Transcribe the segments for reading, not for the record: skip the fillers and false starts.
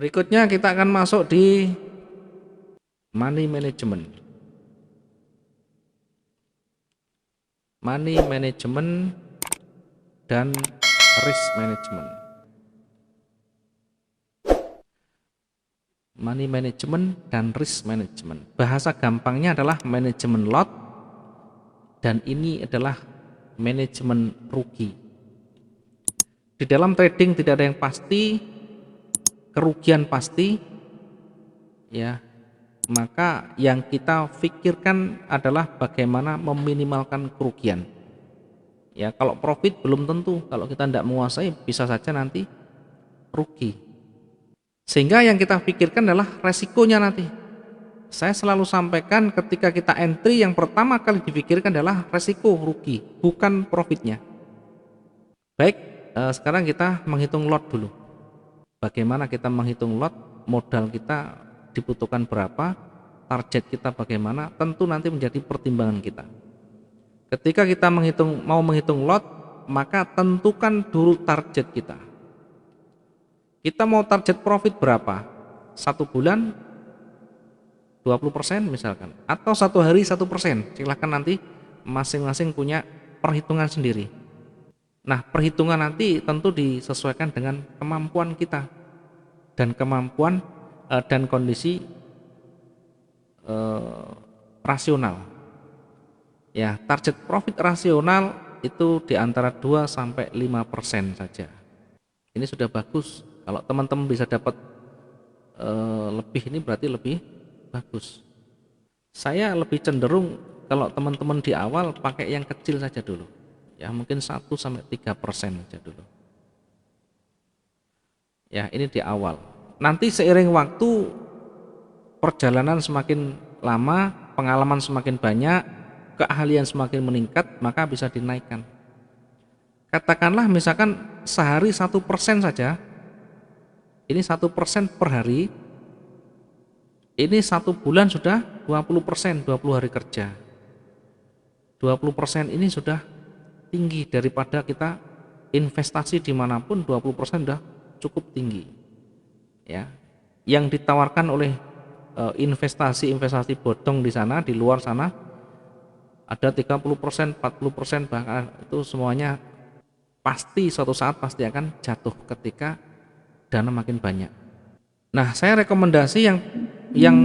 Berikutnya kita akan masuk di money management. Money management dan risk management. Money management dan risk management. Bahasa gampangnya adalah manajemen lot, dan ini adalah manajemen rugi. Di dalam trading tidak ada yang pasti, kerugian pasti, ya. Maka yang kita pikirkan adalah bagaimana meminimalkan kerugian. Ya, kalau profit belum tentu, kalau kita tidak menguasai bisa saja nanti rugi. Sehingga yang kita pikirkan adalah resikonya nanti. Saya selalu sampaikan ketika kita entry, yang pertama kali dipikirkan adalah resiko rugi, bukan profitnya. Baik, sekarang kita menghitung lot dulu. Bagaimana kita menghitung lot, modal kita dibutuhkan berapa, target kita bagaimana, tentu nanti menjadi pertimbangan kita. Ketika kita mau menghitung lot, maka tentukan dulu target kita. Kita mau target profit berapa? 1 bulan 20% misalkan, atau 1 hari 1%. Silahkan nanti masing-masing punya perhitungan sendiri. Nah, perhitungan nanti tentu disesuaikan dengan kemampuan kita dan kemampuan dan kondisi rasional. Ya, target profit rasional itu di antara 2 sampai 5% saja. Ini sudah bagus. Kalau teman-teman bisa dapat lebih, ini berarti lebih bagus. Saya lebih cenderung kalau teman-teman di awal pakai yang kecil saja dulu. Ya, mungkin 1 sampai 3% saja dulu. Ya, ini di awal. Nanti seiring waktu, perjalanan semakin lama, pengalaman semakin banyak, keahlian semakin meningkat, maka bisa dinaikkan. Katakanlah misalkan sehari 1% saja, ini 1% per hari, ini 1 bulan sudah 20%, 20 hari kerja. 20% ini sudah tinggi daripada kita investasi dimanapun. 20% sudah cukup tinggi. Ya, yang ditawarkan oleh investasi bodong di sana, di luar sana, ada 30%, 40%, bahkan itu semuanya pasti suatu saat pasti akan jatuh ketika dana makin banyak. Nah, saya rekomendasi yang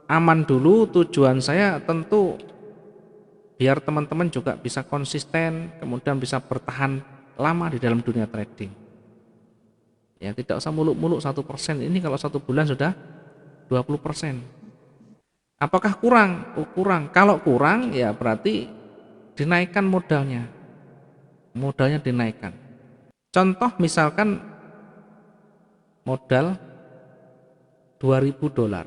aman dulu. Tujuan saya tentu biar teman-teman juga bisa konsisten, kemudian bisa bertahan lama di dalam dunia trading. Ya, tidak usah muluk-muluk 1%. Ini kalau 1 bulan sudah 20%. Apakah kurang? Oh, kurang. Kalau kurang ya berarti dinaikkan modalnya. Modalnya dinaikkan. Contoh misalkan modal $2.000.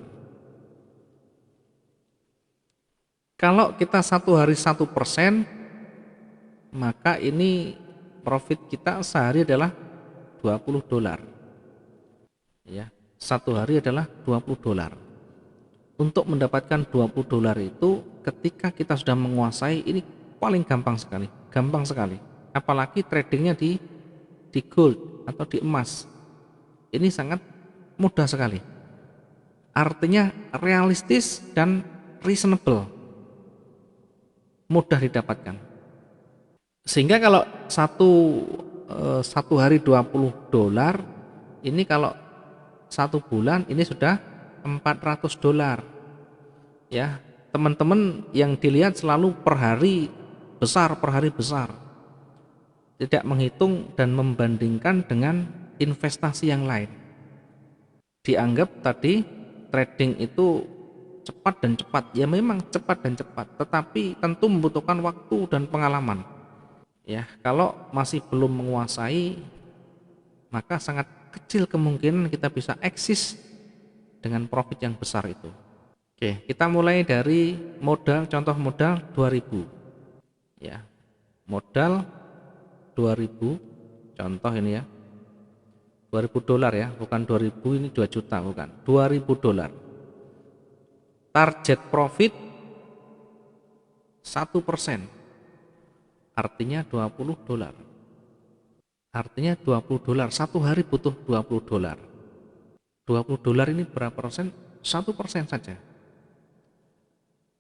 Kalau kita 1 hari 1%, maka ini profit kita sehari adalah $20. Ya, 1 hari adalah $20. Untuk mendapatkan $20 itu, ketika kita sudah menguasai, ini paling gampang sekali, apalagi tradingnya di gold atau di emas, ini sangat mudah sekali, artinya realistis dan reasonable, mudah didapatkan. Sehingga kalau satu hari $20, ini kalau 1 bulan ini sudah $400. Ya, teman-teman yang dilihat selalu per hari besar, tidak menghitung dan membandingkan dengan investasi yang lain. Dianggap tadi trading itu cepat dan cepat. Ya, memang cepat dan cepat, tetapi tentu membutuhkan waktu dan pengalaman. Ya, kalau masih belum menguasai, maka sangat kecil kemungkinan kita bisa eksis dengan profit yang besar itu. Oke, kita mulai dari modal, contoh modal 2.000. Ya, modal 2.000, contoh ini ya, $2.000 ya, bukan 2.000 ini 2 juta, bukan, $2.000. Target profit 1%, artinya $20. Artinya $20, 1 hari butuh $20. $20 ini berapa persen? 1% saja.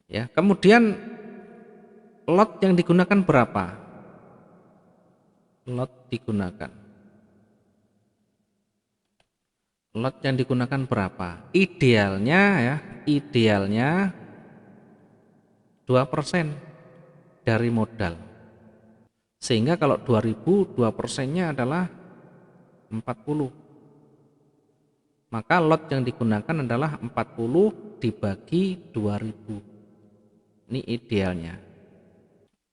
Ya, kemudian lot yang digunakan berapa? Lot yang digunakan berapa? Idealnya ya, idealnya 2% dari modal. Sehingga kalau 2000, 2%-nya adalah 40. Maka lot yang digunakan adalah 40 dibagi 2000. Ini idealnya.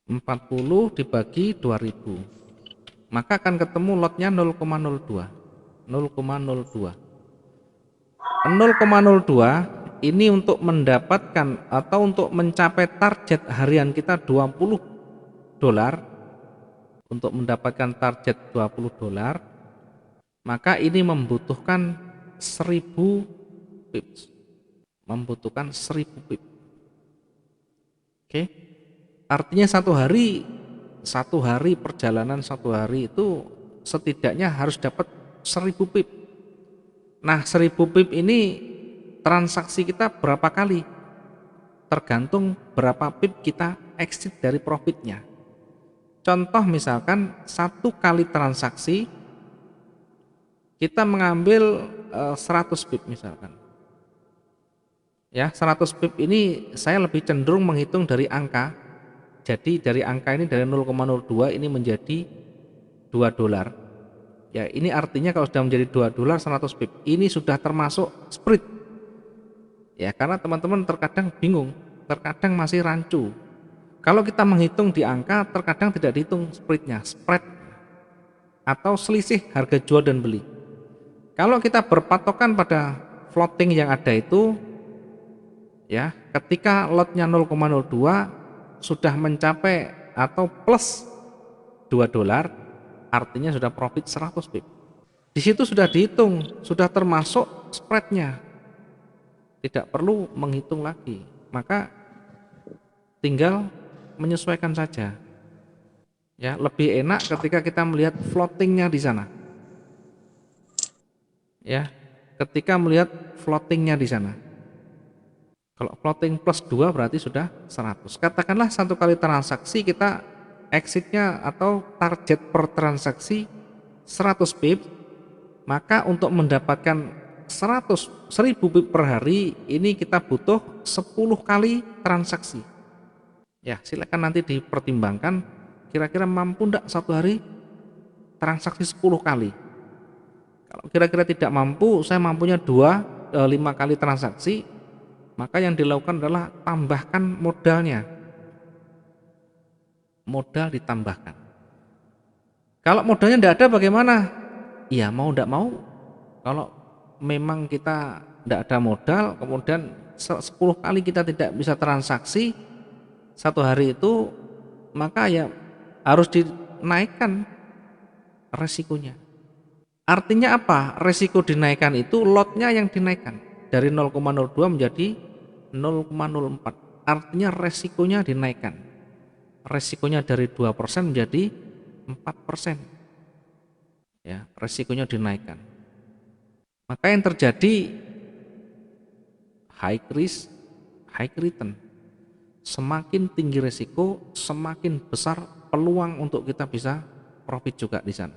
40 dibagi 2000. Maka akan ketemu lotnya 0,02. 0,02. 0,02 ini untuk mendapatkan atau untuk mencapai target harian kita $20, untuk mendapatkan target $20, maka ini membutuhkan 1000 pips. Membutuhkan 1000 pips. Oke. Artinya satu hari perjalanan satu hari itu setidaknya harus dapat 1000 pip. Nah, 1000 pip ini transaksi kita berapa kali? Tergantung berapa pip kita exit dari profitnya. Contoh misalkan satu kali transaksi kita mengambil 100 pip misalkan. Ya, 100 pip ini saya lebih cenderung menghitung dari angka. Jadi dari angka ini dari 0,02 ini menjadi $2. Ya, ini artinya kalau sudah menjadi $2 100 pip, ini sudah termasuk spread. Ya, karena teman-teman terkadang bingung, terkadang masih rancu. Kalau kita menghitung di angka, terkadang tidak dihitung spreadnya, spread atau selisih harga jual dan beli. Kalau kita berpatokan pada floating yang ada itu, ya, ketika lotnya 0,02 sudah mencapai atau plus $2, artinya sudah profit 100 pip. Di situ sudah dihitung, sudah termasuk spreadnya, tidak perlu menghitung lagi. Maka tinggal menyesuaikan saja. Ya, lebih enak ketika kita melihat floatingnya di sana. Ya, ketika melihat floatingnya di sana. Kalau floating plus 2 berarti sudah 100. Katakanlah satu kali transaksi kita exitnya atau target per transaksi 100 pip, maka untuk mendapatkan 1000 pip per hari ini kita butuh 10 kali transaksi. Ya, silakan nanti dipertimbangkan kira-kira mampu enggak satu hari transaksi 10 kali. Kalau kira-kira tidak mampu, saya mampunya 5 kali transaksi, maka yang dilakukan adalah tambahkan modalnya. Modal ditambahkan. Kalau modalnya tidak ada bagaimana? Ya mau tidak mau, kalau memang kita tidak ada modal, kemudian 10 kali kita tidak bisa transaksi satu hari itu, maka ya harus dinaikkan resikonya. Artinya apa? Resiko dinaikkan itu lotnya yang dinaikkan dari 0,02 menjadi 0,04. Artinya resikonya dinaikkan. Resikonya dari 2% menjadi 4%. Ya, resikonya dinaikkan. Maka yang terjadi high risk, high return. Semakin tinggi resiko, semakin besar peluang untuk kita bisa profit juga di sana.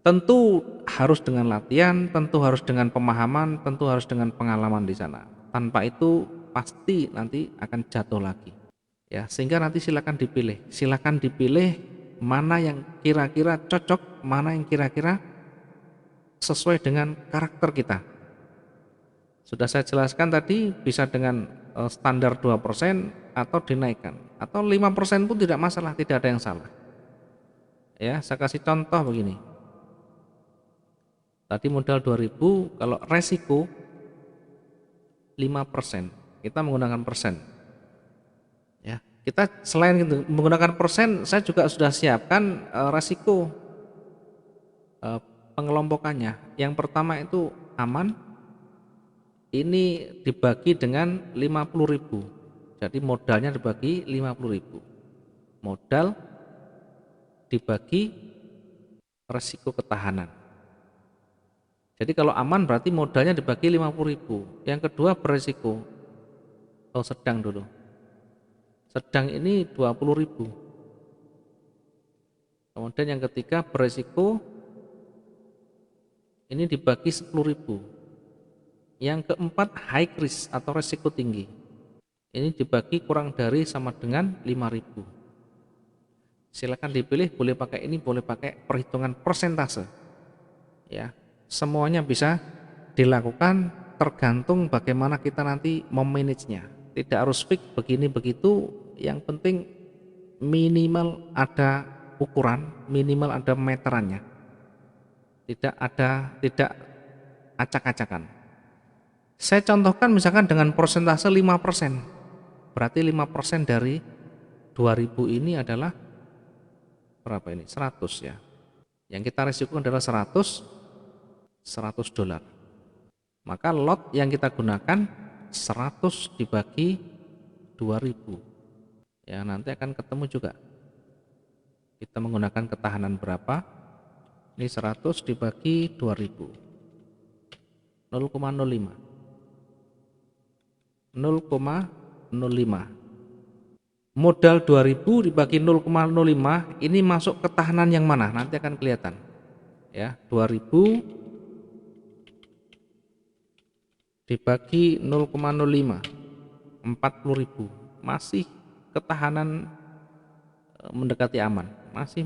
Tentu harus dengan latihan, tentu harus dengan pemahaman, tentu harus dengan pengalaman di sana. Tanpa itu pasti nanti akan jatuh lagi. Ya, sehingga nanti silakan dipilih mana yang kira-kira cocok, mana yang kira-kira sesuai dengan karakter kita. Sudah saya jelaskan tadi, bisa dengan standar 2% atau dinaikkan, atau 5% pun tidak masalah, tidak ada yang salah. Ya, saya kasih contoh begini. Tadi modal 2000, kalau resiko 5%, kita menggunakan persen. Ya, kita selain itu menggunakan persen, saya juga sudah siapkan resiko pengelompokannya. Yang pertama itu aman, ini dibagi dengan 50.000. Jadi modalnya dibagi 50.000. Modal dibagi resiko ketahanan. Jadi kalau aman berarti modalnya dibagi 50.000. Yang kedua beresiko. Oh, sedang dulu. Sedang ini 20.000. Kemudian yang ketiga beresiko ini dibagi 10.000. Yang keempat high risk atau resiko tinggi. Ini dibagi kurang dari sama dengan 5.000. Silakan dipilih, boleh pakai ini, boleh pakai perhitungan persentase. Ya, semuanya bisa dilakukan tergantung bagaimana kita nanti memanagenya. Tidak harus fix begini begitu, yang penting minimal ada ukuran, minimal ada meterannya. Tidak acak-acakan. Saya contohkan misalkan dengan persentase 5%. Berarti 5% dari 2000 ini adalah berapa ini? 100 ya. Yang kita risiko adalah 100 dolar. Maka lot yang kita gunakan 100 dibagi 2000. Ya, nanti akan ketemu juga. Kita menggunakan ketahanan berapa? Ini 100 dibagi 2000. 0,05. 0,05. Modal 2000 dibagi 0,05 ini masuk ketahanan yang mana? Nanti akan kelihatan. Ya, 2000 dibagi 0,05, 40.000. Masih ketahanan mendekati aman, masih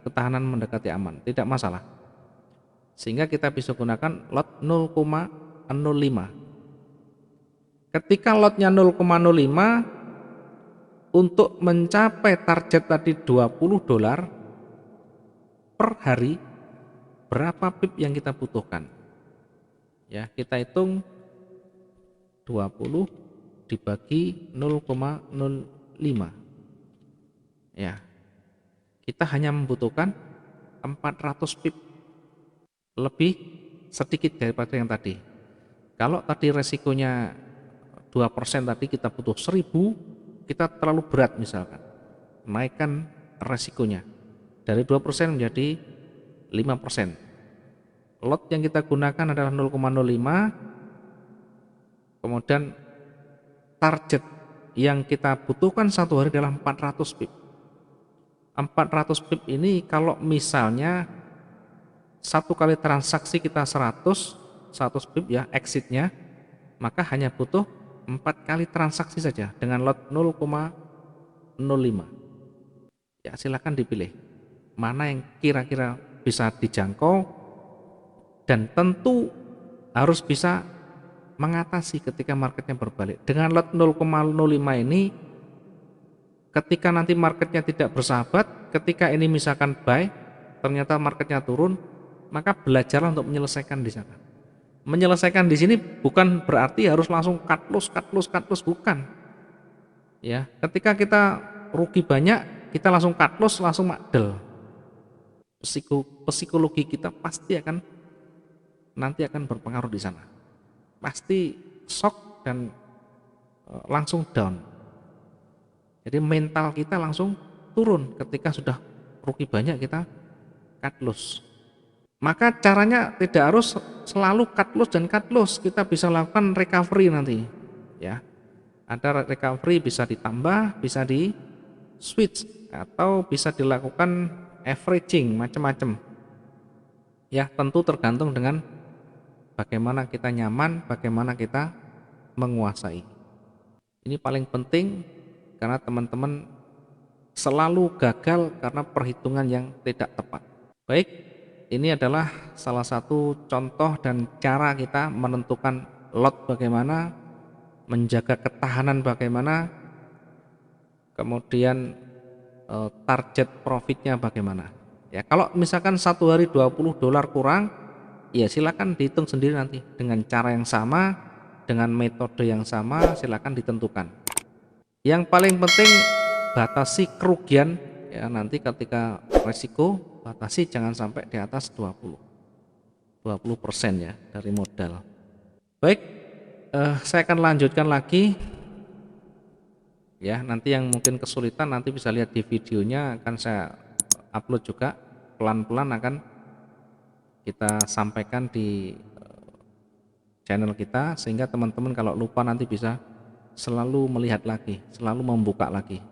ketahanan mendekati aman, tidak masalah. Sehingga kita bisa gunakan lot 0,05. Ketika lotnya 0,05, untuk mencapai target tadi 20 dolar per hari, berapa pip yang kita butuhkan? Ya, kita hitung 20 dibagi 0,05. Ya, kita hanya membutuhkan 400 pip, lebih sedikit daripada yang tadi. Kalau tadi resikonya 2% tadi kita butuh 1000, kita terlalu berat misalkan. Naikkan resikonya dari 2% menjadi 5%. Lot yang kita gunakan adalah 0,05. Kemudian target yang kita butuhkan satu hari adalah 400 pip. 400 pip ini kalau misalnya satu kali transaksi kita 100 pip ya exitnya, maka hanya butuh 4 kali transaksi saja dengan lot 0,05. Ya, silakan dipilih mana yang kira-kira bisa dijangkau dan tentu harus bisa mengatasi ketika marketnya berbalik. Dengan lot 0,05 ini, ketika nanti marketnya tidak bersahabat, ketika ini misalkan buy, ternyata marketnya turun, maka belajarlah untuk menyelesaikan di sana. Menyelesaikan di sini bukan berarti harus langsung cut loss, bukan. Ya, ketika kita rugi banyak, kita langsung cut loss, langsung makdel. Psikologi kita pasti nanti akan berpengaruh di sana. Pasti shock dan langsung down. Jadi mental kita langsung turun ketika sudah rugi banyak, kita cut loss. Maka caranya tidak harus selalu cut loss dan cut loss, kita bisa lakukan recovery nanti. Ya, ada recovery bisa ditambah, bisa di switch, atau bisa dilakukan averaging, macam-macam. Ya, tentu tergantung dengan bagaimana kita nyaman, bagaimana kita menguasai. Ini paling penting karena teman-teman selalu gagal karena perhitungan yang tidak tepat. Baik, ini adalah salah satu contoh dan cara kita menentukan lot bagaimana, menjaga ketahanan bagaimana, kemudian target profitnya bagaimana. Ya, kalau misalkan satu hari 20 dolar kurang, ya silakan dihitung sendiri nanti dengan cara yang sama, dengan metode yang sama, silakan ditentukan. Yang paling penting batasi kerugian ya, nanti ketika resiko batasi jangan sampai di atas 20% ya dari modal. Baik, saya akan lanjutkan lagi ya, nanti yang mungkin kesulitan nanti bisa lihat di videonya, akan saya upload juga, pelan-pelan akan kita sampaikan di channel kita, sehingga teman-teman kalau lupa nanti bisa selalu melihat lagi, selalu membuka lagi.